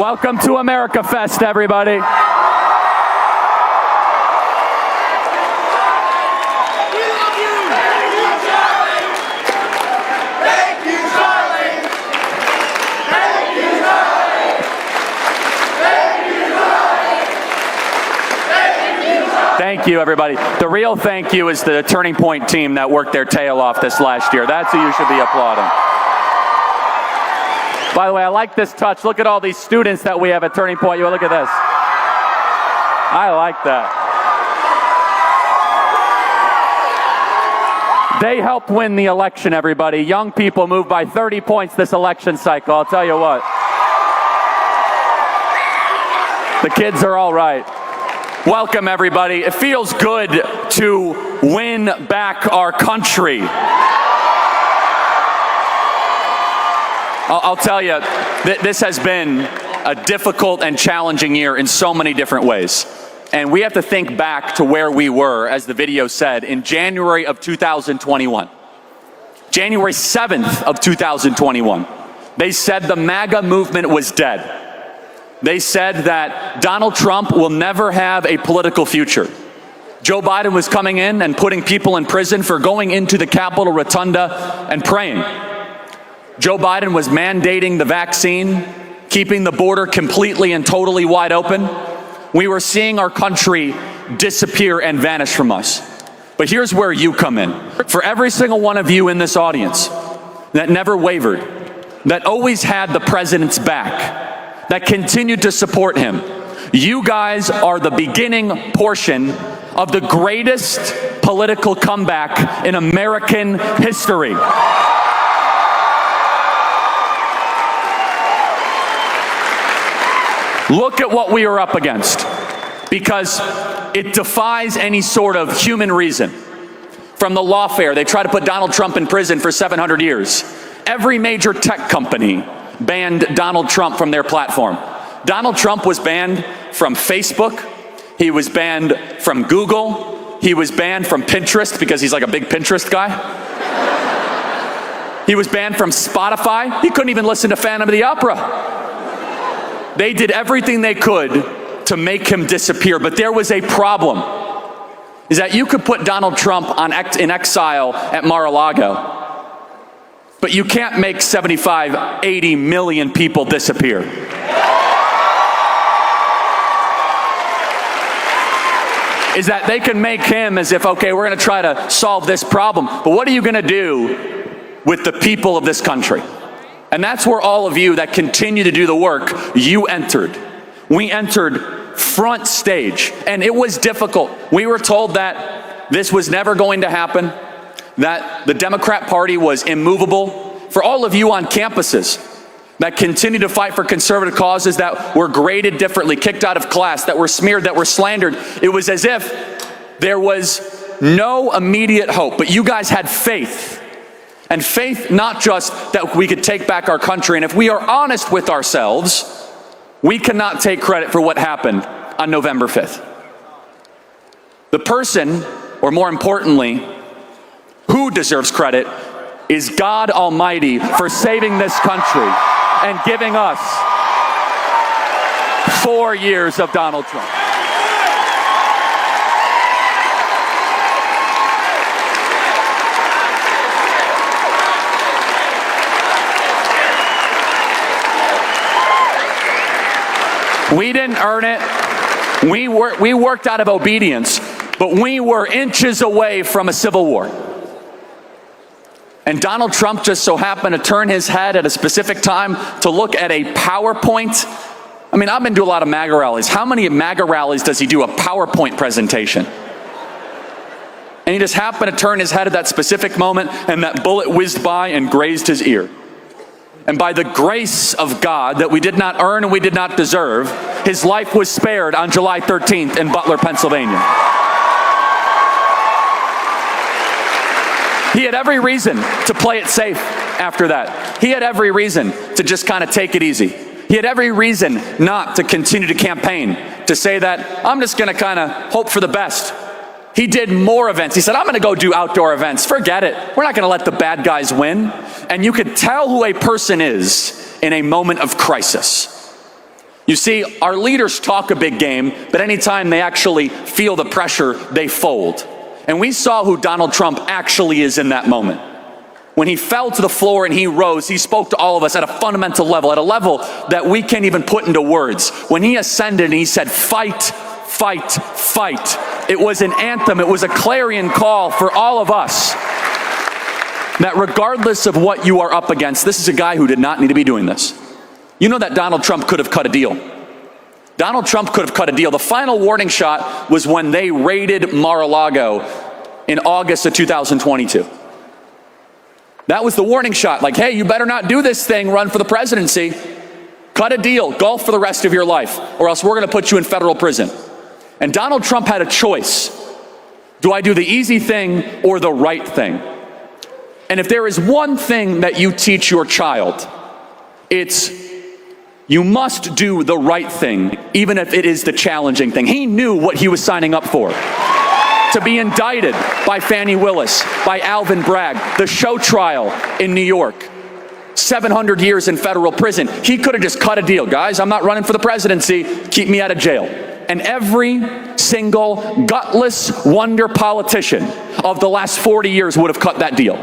Welcome to America Fest, everybody. Thank you, everybody. The real thank you is the Turning Point team that worked their tail off this last year. That's who you should be applauding. By the way, I like this touch. Look at all these students that we have at Turning Point. Look at this. I like that. They helped win the election, everybody. Young people moved by 30 points this election cycle. I'll tell you what. The kids are all right. Welcome, everybody. It feels good to win back our country. I'll tell you, this has been a difficult and challenging year in so many different ways. And we have to think back to where we were, as the video said, in January of 2021. January 7th of 2021. They said the MAGA movement was dead. They said that Donald Trump will never have a political future. Joe Biden was coming in and putting people in prison for going into the Capitol Rotunda and praying. Joe Biden was mandating the vaccine, keeping the border completely and totally wide open. We were seeing our country disappear and vanish from us. But here's where you come in. For every single one of you in this audience that never wavered, that always had the president's back, that continued to support him, you guys are the beginning portion of the greatest political comeback in American history. Look at what we are up against, because it defies any sort of human reason. From the lawfare, they try to put Donald Trump in prison for 700 years. Every major tech company banned Donald Trump from their platform. Donald Trump was banned from Facebook. He was banned from Google. He was banned from Pinterest because he's like a big Pinterest guy. He was banned from Spotify. He couldn't even listen to Phantom of the Opera. They did everything they could to make him disappear, but there was a problem. Is that you could put Donald Trump in exile at Mar-a-Lago, but you can't make 75, 80 million people disappear. Is that they can make him as if, okay, we're going to try to solve this problem, but what are you going to do with the people of this country? And that's where all of you that continue to do the work, you entered. We entered front stage, and it was difficult. We were told that this was never going to happen, that the Democrat Party was immovable. For all of you on campuses that continue to fight for conservative causes, that were graded differently, kicked out of class, that were smeared, that were slandered, it was as if there was no immediate hope. But you guys had faith. And faith not just that we could take back our country, and if we are honest with ourselves, we cannot take credit for what happened on November 5th. The person, or more importantly, who deserves credit is God Almighty for saving this country and giving us 4 years of Donald Trump. We didn't earn it. We worked out of obedience, but we were inches away from a civil war. And Donald Trump just so happened to turn his head at a specific time to look at a PowerPoint. I mean, I've been to a lot of MAGA rallies. How many MAGA rallies does he do a PowerPoint presentation? And he just happened to turn his head at that specific moment, and that bullet whizzed by and grazed his ear. And by the grace of God that we did not earn and we did not deserve, his life was spared on July 13th in Butler, Pennsylvania. He had every reason to play it safe after that. He had every reason to just kind of take it easy. He had every reason not to continue to campaign, to say that I'm just going to kind of hope for the best. He did more events. He said, I'm going to go do outdoor events. Forget it. We're not going to let the bad guys win. And you could tell who a person is in a moment of crisis. You see, our leaders talk a big game, but anytime they actually feel the pressure, they fold. And we saw who Donald Trump actually is in that moment. When he fell to the floor and he rose, he spoke to all of us at a fundamental level, at a level that we can't even put into words. When he ascended and he said, fight, fight, fight, it was an anthem, it was a clarion call for all of us. That regardless of what you are up against, this is a guy who did not need to be doing this. You know that Donald Trump could have cut a deal. Donald Trump could have cut a deal. The final warning shot was when they raided Mar-a-Lago in August of 2022. That was the warning shot, like, hey, you better not do this thing, run for the presidency. Cut a deal, golf for the rest of your life, or else we're gonna put you in federal prison. And Donald Trump had a choice. Do I do the easy thing or the right thing? And if there is one thing that you teach your child, it's you must do the right thing, even if it is the challenging thing. He knew what he was signing up for. To be indicted by Fani Willis, by Alvin Bragg, the show trial in New York, 700 years in federal prison. He could have just cut a deal. Guys, I'm not running for the presidency. Keep me out of jail. And every single gutless wonder politician of the last 40 years would have cut that deal.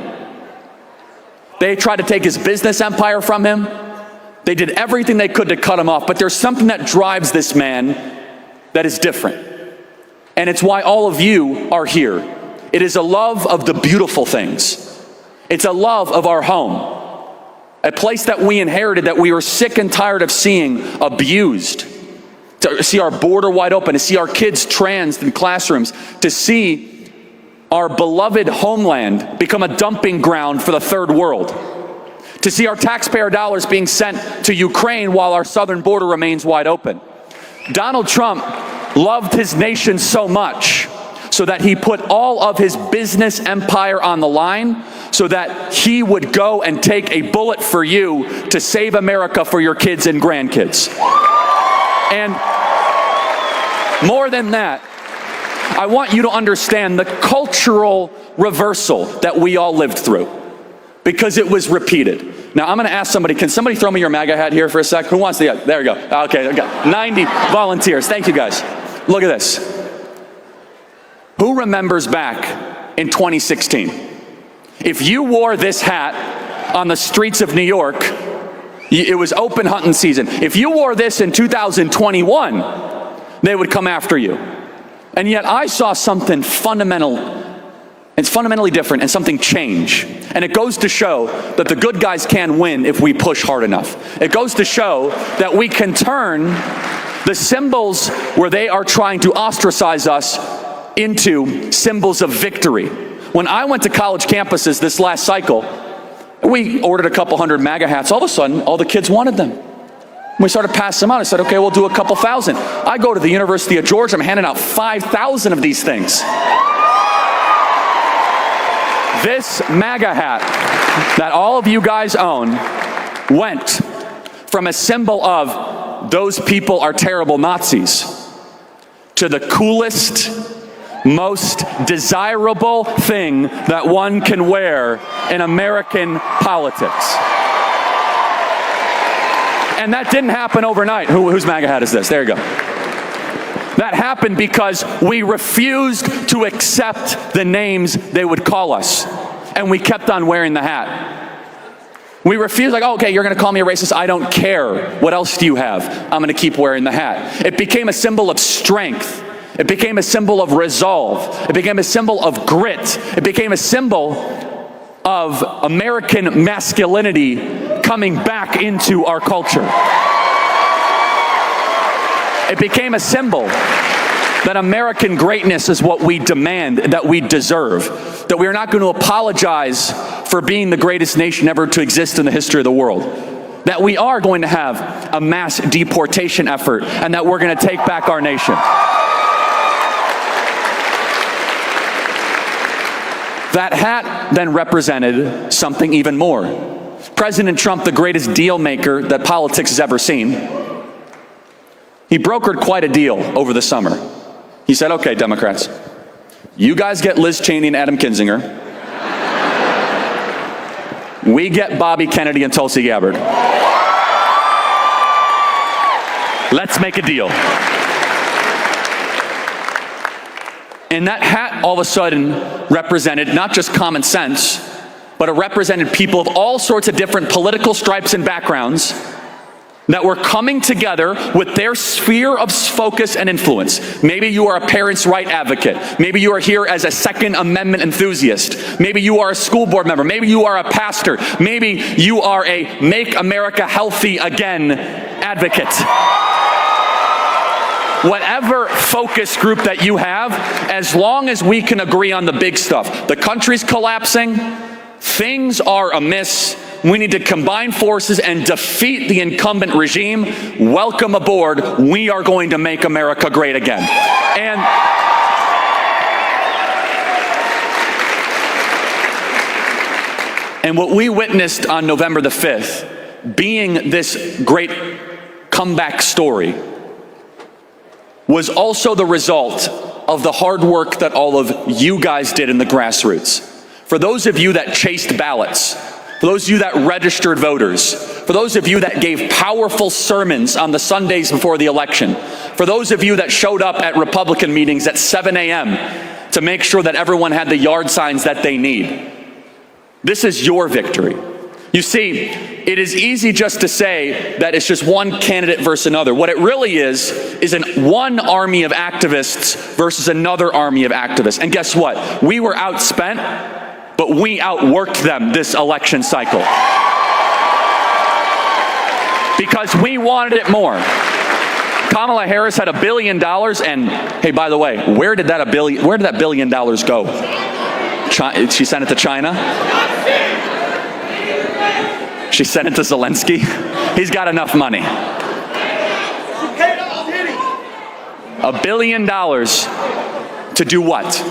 They tried to take his business empire from him. They did everything they could to cut him off, but there's something that drives this man that is different. And it's why all of you are here. It is a love of the beautiful things. It's a love of our home, a place that we inherited that we were sick and tired of seeing abused, to see our border wide open, to see our kids trans in classrooms, to see our beloved homeland become a dumping ground for the third world, to see our taxpayer dollars being sent to Ukraine while our southern border remains wide open. Donald Trump loved his nation so much so that he put all of his business empire on the line so that he would go and take a bullet for you to save America for your kids and grandkids. And more than that, I want you to understand the cultural reversal that we all lived through, because it was repeated. Now, I'm going to ask somebody, can somebody throw me your MAGA hat here for a sec? Who wants to? Yeah, there we go. Okay, I got 90 volunteers. Thank you, guys. Look at this. Who remembers back in 2016? If you wore this hat on the streets of New York, it was open hunting season. If you wore this in 2021, they would come after you. And yet I saw something fundamental. It's fundamentally different, and something change. And it goes to show that the good guys can win if we push hard enough. It goes to show that we can turn the symbols where they are trying to ostracize us into symbols of victory. When I went to college campuses this last cycle, we ordered a couple hundred MAGA hats. All of a sudden, all the kids wanted them. We started passing them out. I said, okay, we'll do a couple thousand. I go to the University of Georgia, I'm handing out 5,000 of these things. This MAGA hat that all of you guys own went from a symbol of those people are terrible Nazis to the coolest, most desirable thing that one can wear in American politics. And that didn't happen overnight. Whose MAGA hat is this? There you go. That happened because we refused to accept the names they would call us. And we kept on wearing the hat. We refused, like, oh, okay, you're going to call me a racist. I don't care. What else do you have? I'm going to keep wearing the hat. It became a symbol of strength. It became a symbol of resolve. It became a symbol of grit. It became a symbol of American masculinity coming back into our culture. It became a symbol that American greatness is what we demand, that we deserve, that we are not going to apologize for being the greatest nation ever to exist in the history of the world, that we are going to have a mass deportation effort, and that we're going to take back our nation. That hat then represented something even more. President Trump, the greatest deal maker that politics has ever seen, he brokered quite a deal over the summer. He said, okay, Democrats, you guys get Liz Cheney and Adam Kinzinger. We get Bobby Kennedy and Tulsi Gabbard. Let's make a deal. And that hat all of a sudden represented not just common sense, but it represented people of all sorts of different political stripes and backgrounds that were coming together with their sphere of focus and influence. Maybe you are a parents' right advocate. Maybe you are here as a Second Amendment enthusiast. Maybe you are a school board member. Maybe you are a pastor. Maybe you are a Make America Healthy Again advocate. Whatever focus group that you have, as long as we can agree on the big stuff. The country's collapsing, things are amiss, we need to combine forces and defeat the incumbent regime. Welcome aboard. We are going to make America great again. And what we witnessed on November the 5th, being this great comeback story, was also the result of the hard work that all of you guys did in the grassroots. For those of you that chased ballots, for those of you that registered voters, for those of you that gave powerful sermons on the Sundays before the election, for those of you that showed up at Republican meetings at 7 a.m. to make sure that everyone had the yard signs that they need. This is your victory. You see, it is easy just to say that it's just one candidate versus another. What it really is one army of activists versus another army of activists. And guess what? We were outspent, but we outworked them this election cycle. Because we wanted it more. Kamala Harris had $1 billion, and hey, by the way, where did that $1 billion go? She sent it to China? She sent it to Zelensky? He's got enough money. $1 billion to do what?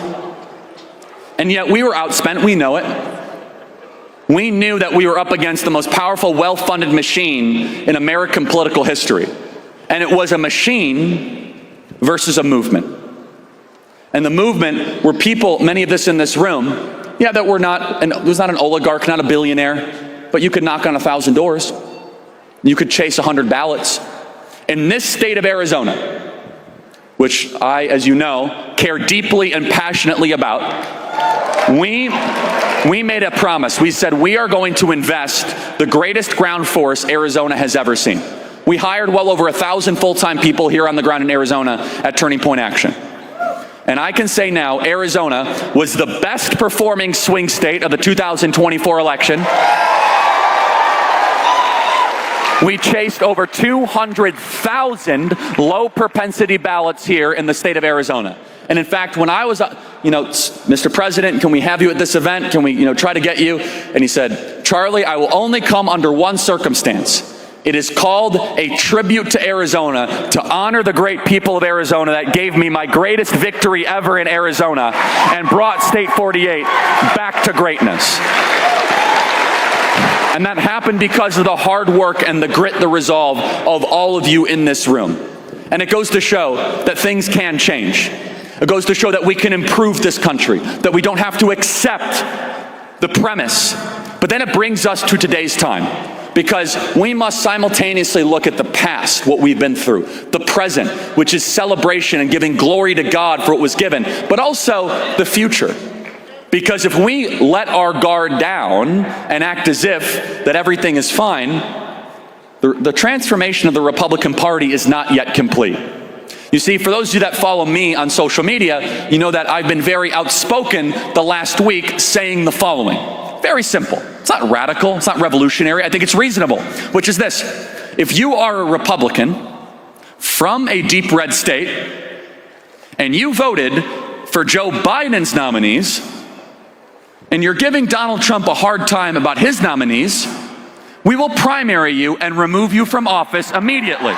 And yet we were outspent, we know it. We knew that we were up against the most powerful, well-funded machine in American political history. And it was a machine versus a movement. And the movement were people, many of us in this room, that were was not an oligarch, not a billionaire, but you could knock on 1,000 doors. You could chase 100 ballots. In this state of Arizona, which I, as you know, care deeply and passionately about, we made a promise. We said we are going to invest the greatest ground force Arizona has ever seen. We hired well over 1,000 full-time people here on the ground in Arizona at Turning Point Action. And I can say now, Arizona was the best performing swing state of the 2024 election. We chased over 200,000 low propensity ballots here in the state of Arizona. And in fact, when I was, Mr. President, can we have you at this event? Can we, try to get you? And he said, Charlie, I will only come under one circumstance. It is called a tribute to Arizona, to honor the great people of Arizona that gave me my greatest victory ever in Arizona and brought State 48 back to greatness. And that happened because of the hard work and the grit, the resolve of all of you in this room. And it goes to show that things can change. It goes to show that we can improve this country, that we don't have to accept the premise. But then it brings us to today's time. Because we must simultaneously look at the past, what we've been through, the present, which is celebration and giving glory to God for what was given, but also the future. Because if we let our guard down and act as if that everything is fine, the transformation of the Republican Party is not yet complete. You see, for those of you that follow me on social media, you know that I've been very outspoken the last week saying the following. Very simple. It's not radical, it's not revolutionary, I think it's reasonable, which is this. If you are a Republican from a deep red state and you voted for Joe Biden's nominees and you're giving Donald Trump a hard time about his nominees, we will primary you and remove you from office immediately.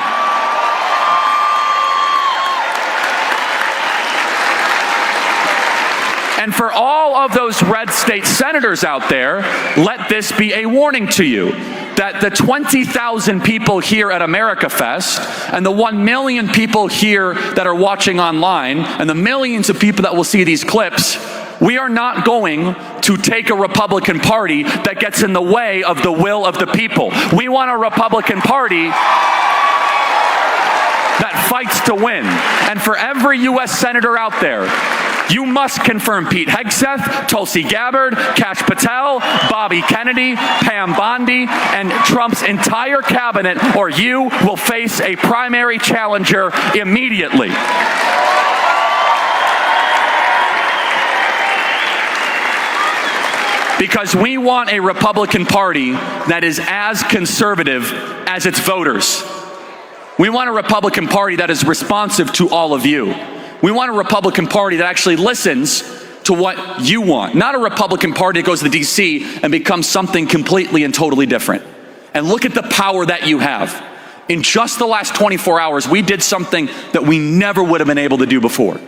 And for all of those red state senators out there, let this be a warning to you that the 20,000 people here at America Fest and the 1 million people here that are watching online and the millions of people that will see these clips, we are not going to take a Republican Party that gets in the way of the will of the people. We want a Republican Party fights to win. And for every U.S. Senator out there, you must confirm Pete Hegseth, Tulsi Gabbard, Kash Patel, Bobby Kennedy, Pam Bondi, and Trump's entire cabinet, or you will face a primary challenger immediately. Because we want a Republican Party that is as conservative as its voters. We want a Republican Party that is responsive to all of you. We want a Republican Party that actually listens to what you want, not a Republican Party that goes to D.C. and becomes something completely and totally different. And look at the power that you have. In just the last 24 hours, we did something that we never would have been able to do before.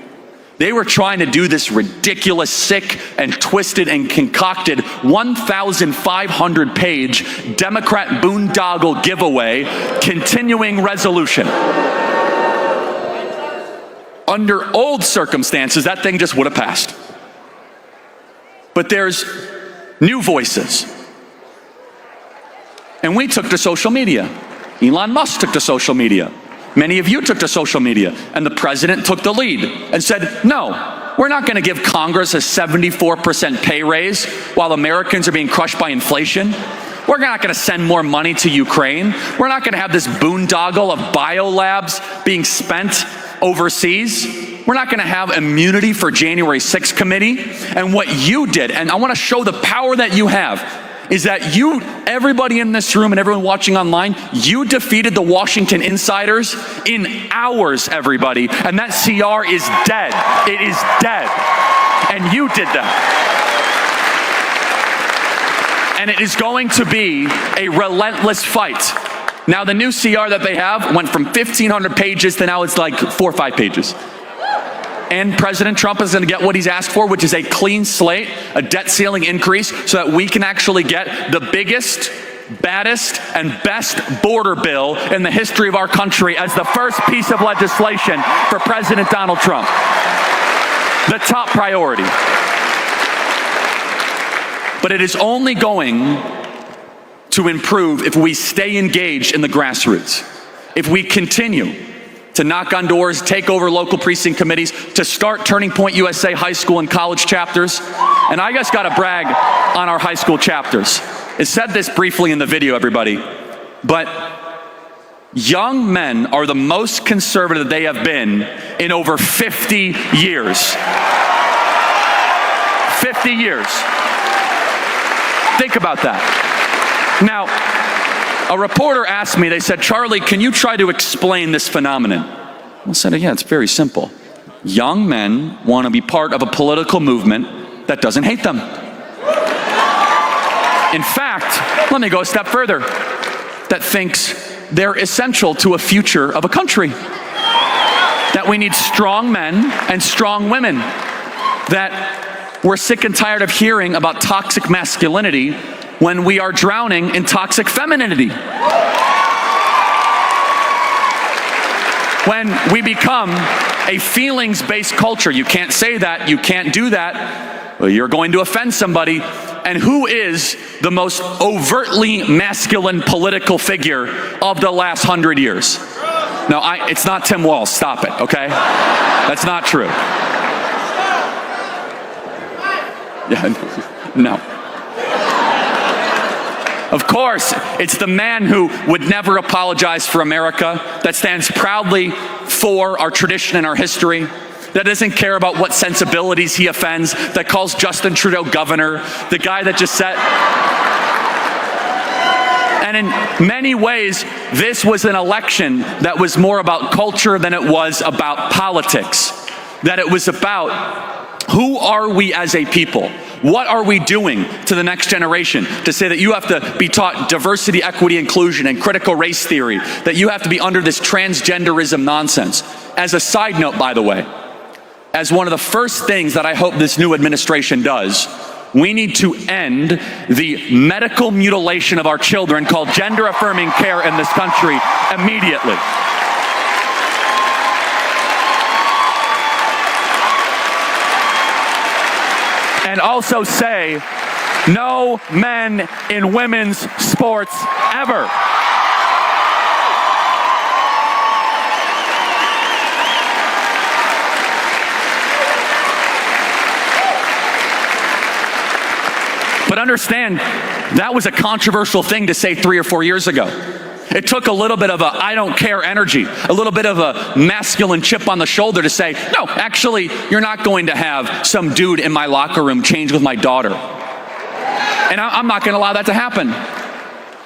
They were trying to do this ridiculous, sick, and twisted and concocted 1,500-page Democrat boondoggle giveaway continuing resolution. Under old circumstances, that thing just would have passed. But there's new voices. And we took to social media. Elon Musk took to social media. Many of you took to social media, and the president took the lead and said, no, we're not going to give Congress a 74% pay raise while Americans are being crushed by inflation. We're not going to send more money to Ukraine. We're not going to have this boondoggle of biolabs being spent overseas. We're not going to have immunity for January 6th committee. And what you did, and I want to show the power that you have, is that you, everybody in this room and everyone watching online, you defeated the Washington insiders in hours, everybody. And that CR is dead. It is dead. And you did that. And it is going to be a relentless fight. Now, the new CR that they have went from 1,500 pages to now it's like 4 or 5 pages. And President Trump is going to get what he's asked for, which is a clean slate, a debt ceiling increase, so that we can actually get the biggest, baddest, and best border bill in the history of our country as the first piece of legislation for President Donald Trump. The top priority. But it is only going to improve if we stay engaged in the grassroots. If we continue to knock on doors, take over local precinct committees, to start Turning Point USA high school and college chapters. And I just got to brag on our high school chapters. It said this briefly in the video, everybody, but young men are the most conservative they have been in over 50 years. 50 years. Think about that. Now, a reporter asked me, they said, Charlie, can you try to explain this phenomenon? I said, yeah, it's very simple. Young men want to be part of a political movement that doesn't hate them. In fact, let me go a step further, that thinks they're essential to a future of a country. That we need strong men and strong women. That we're sick and tired of hearing about toxic masculinity when we are drowning in toxic femininity. When we become a feelings-based culture, you can't say that, you can't do that, well, you're going to offend somebody. And who is the most overtly masculine political figure of the last 100 years? No, it's not Tim Walz, stop it, okay? That's not true. Yeah, no. Of course, it's the man who would never apologize for America, that stands proudly for our tradition and our history, that doesn't care about what sensibilities he offends, that calls Justin Trudeau governor, the guy that just said... And in many ways, this was an election that was more about culture than it was about politics. That it was about who are we as a people? What are we doing to the next generation to say that you have to be taught diversity, equity, inclusion, and critical race theory, that you have to be under this transgenderism nonsense? As a side note, by the way, as one of the first things that I hope this new administration does, we need to end the medical mutilation of our children called gender-affirming care in this country immediately. And also say, no men in women's sports ever. But understand, that was a controversial thing to say 3 or 4 years ago. It took a little bit of a I don't care energy, a little bit of a masculine chip on the shoulder to say, no, actually, you're not going to have some dude in my locker room change with my daughter. And I'm not going to allow that to happen.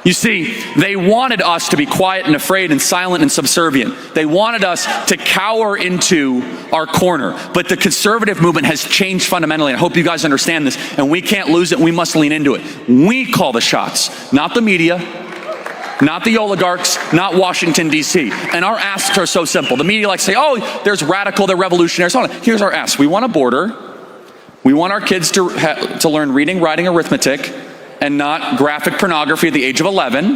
You see, they wanted us to be quiet and afraid and silent and subservient. They wanted us to cower into our corner. But the conservative movement has changed fundamentally. I hope you guys understand this. And we can't lose it. We must lean into it. We call the shots, not the media, not the oligarchs, not Washington, D.C. And our asks are so simple. The media likes to say, oh, there's radical, they're revolutionaries. Hold on. Here's our ask. We want a border. We want our kids to learn reading, writing, arithmetic, and not graphic pornography at the age of 11.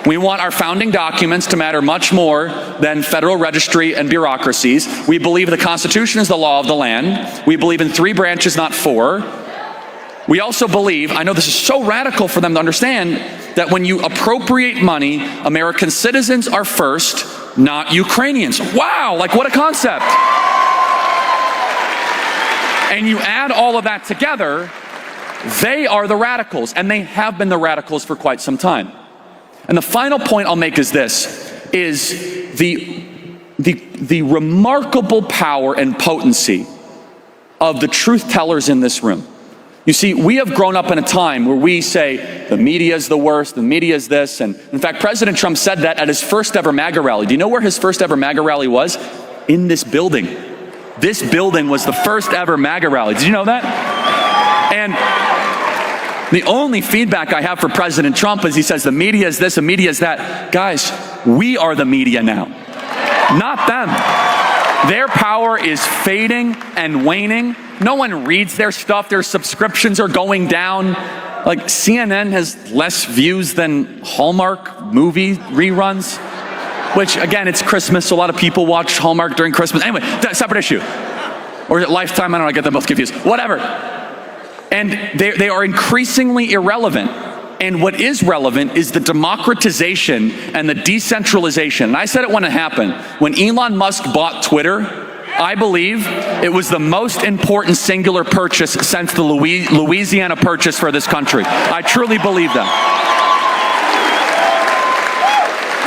We want our founding documents to matter much more than federal registry and bureaucracies. We believe the Constitution is the law of the land. We believe in 3 branches, not 4. We also believe, I know this is so radical for them to understand, that when you appropriate money, American citizens are first, not Ukrainians. Wow, like what a concept. And you add all of that together, they are the radicals, and they have been the radicals for quite some time. And the final point I'll make is this, is the remarkable power and potency of the truth tellers in this room. You see, we have grown up in a time where we say, the media is the worst, the media is this, and in fact, President Trump said that at his first ever MAGA rally. Do you know where his first ever MAGA rally was? In this building. This building was the first ever MAGA rally. Did you know that? And the only feedback I have for President Trump is he says the media is this, the media is that. Guys, we are the media now, not them. Their power is fading and waning. No one reads their stuff. Their subscriptions are going down. Like CNN has less views than Hallmark movie reruns, which again, it's Christmas, so a lot of people watch Hallmark during Christmas. Anyway, separate issue. Or is it Lifetime? I don't know, I get them both confused. Whatever. And they are increasingly irrelevant. And what is relevant is the democratization and the decentralization. And I said it when it happened. When Elon Musk bought Twitter, I believe it was the most important singular purchase since the Louisiana Purchase for this country. I truly believe that.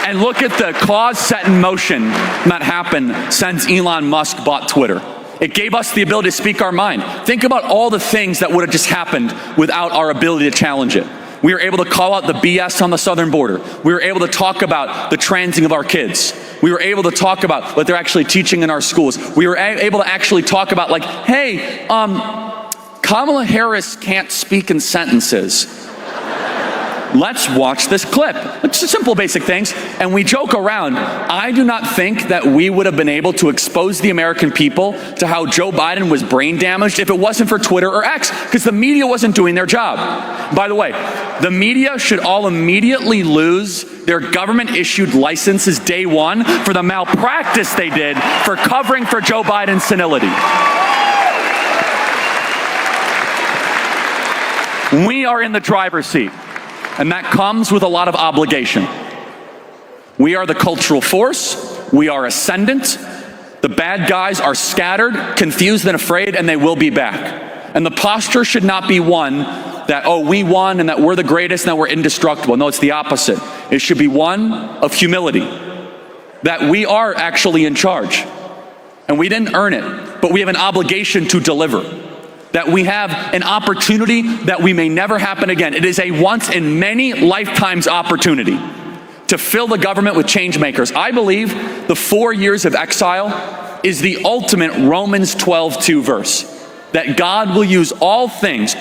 And look at the cause set in motion that happened since Elon Musk bought Twitter. It gave us the ability to speak our mind. Think about all the things that would have just happened without our ability to challenge it. We were able to call out the BS on the southern border. We were able to talk about the transing of our kids. We were able to talk about what they're actually teaching in our schools. We were able to actually talk about like, hey, Kamala Harris can't speak in sentences. Let's watch this clip. It's just simple, basic things. And we joke around. I do not think that we would have been able to expose the American people to how Joe Biden was brain damaged if it wasn't for Twitter or X, because the media wasn't doing their job. By the way, the media should all immediately lose their government-issued licenses day one for the malpractice they did for covering for Joe Biden's senility. We are in the driver's seat. And that comes with a lot of obligation. We are the cultural force. We are ascendant. The bad guys are scattered, confused and afraid, and they will be back. And the posture should not be one that, oh, we won and that we're the greatest and that we're indestructible. No, it's the opposite. It should be one of humility, that we are actually in charge. And we didn't earn it, but we have an obligation to deliver. That we have an opportunity that we may never happen again. It is a once in many lifetimes opportunity to fill the government with change makers. I believe the 4 years of exile is the ultimate Romans 12:2 verse. That God will use all things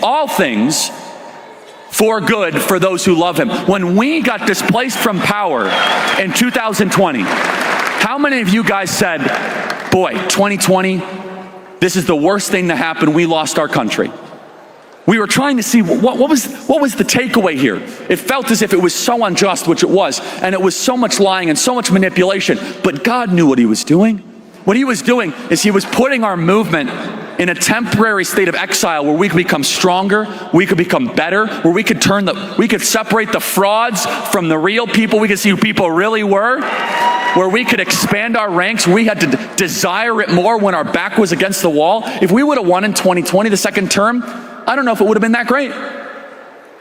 for good for those who love him. When we got displaced from power in 2020, how many of you guys said, boy, 2020, this is the worst thing that happened. We lost our country. We were trying to see what was the takeaway here. It felt as if it was so unjust, which it was, and it was so much lying and so much manipulation. But God knew what he was doing. What he was doing is he was putting our movement in a temporary state of exile where we could become stronger, we could become better, where we could separate the frauds from the real people. We could see who people really were. Where we could expand our ranks. We had to desire it more when our back was against the wall. If we would have won in 2020, the second term, I don't know if it would have been that great.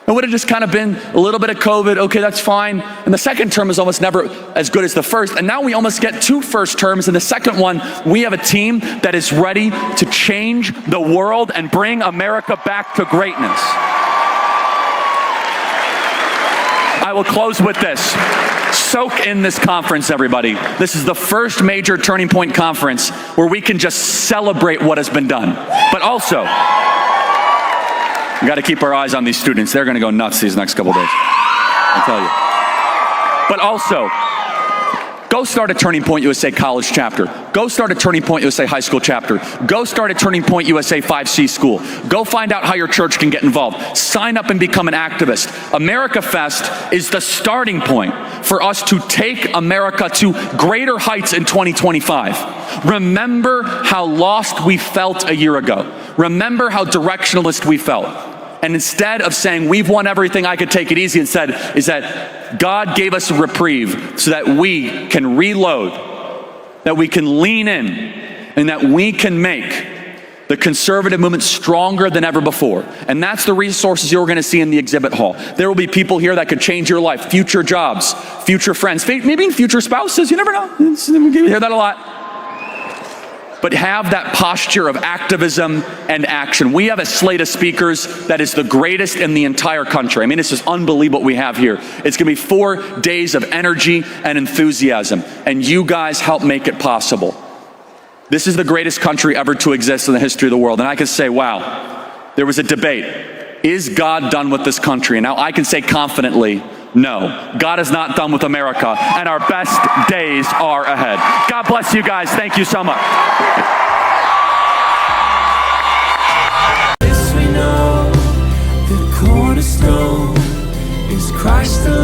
It would have just kind of been a little bit of COVID. Okay, that's fine. And the second term is almost never as good as the first. And now we almost get 2 first terms. And the second one, we have a team that is ready to change the world and bring America back to greatness. I will close with this. Soak in this conference, everybody. This is the first major Turning Point conference where we can just celebrate what has been done. But also, we got to keep our eyes on these students. They're going to go nuts these next couple days. I'll tell you. But also, go start a Turning Point USA college chapter. Go start a Turning Point USA high school chapter. Go start a Turning Point USA 5C school. Go find out how your church can get involved. Sign up and become an activist. America Fest is the starting point for us to take America to greater heights in 2025. Remember how lost we felt a year ago. Remember how directionalist we felt. And instead of saying, we've won everything, I could take it easy, instead is that God gave us a reprieve so that we can reload, that we can lean in, and that we can make the conservative movement stronger than ever before. And that's the resources you're going to see in the exhibit hall. There will be people here that could change your life, future jobs, future friends, maybe even future spouses. You never know. You hear that a lot. But have that posture of activism and action. We have a slate of speakers that is the greatest in the entire country. I mean, it's just unbelievable what we have here. It's going to be 4 days of energy and enthusiasm, and you guys help make it possible. This is the greatest country ever to exist in the history of the world, and I can say, wow, there was a debate. Is God done with this country? And now I can say confidently, no, God is not done with America, and our best days are ahead. God bless you guys. Thank you so much. Yes, we know the cornerstone is Christ alone.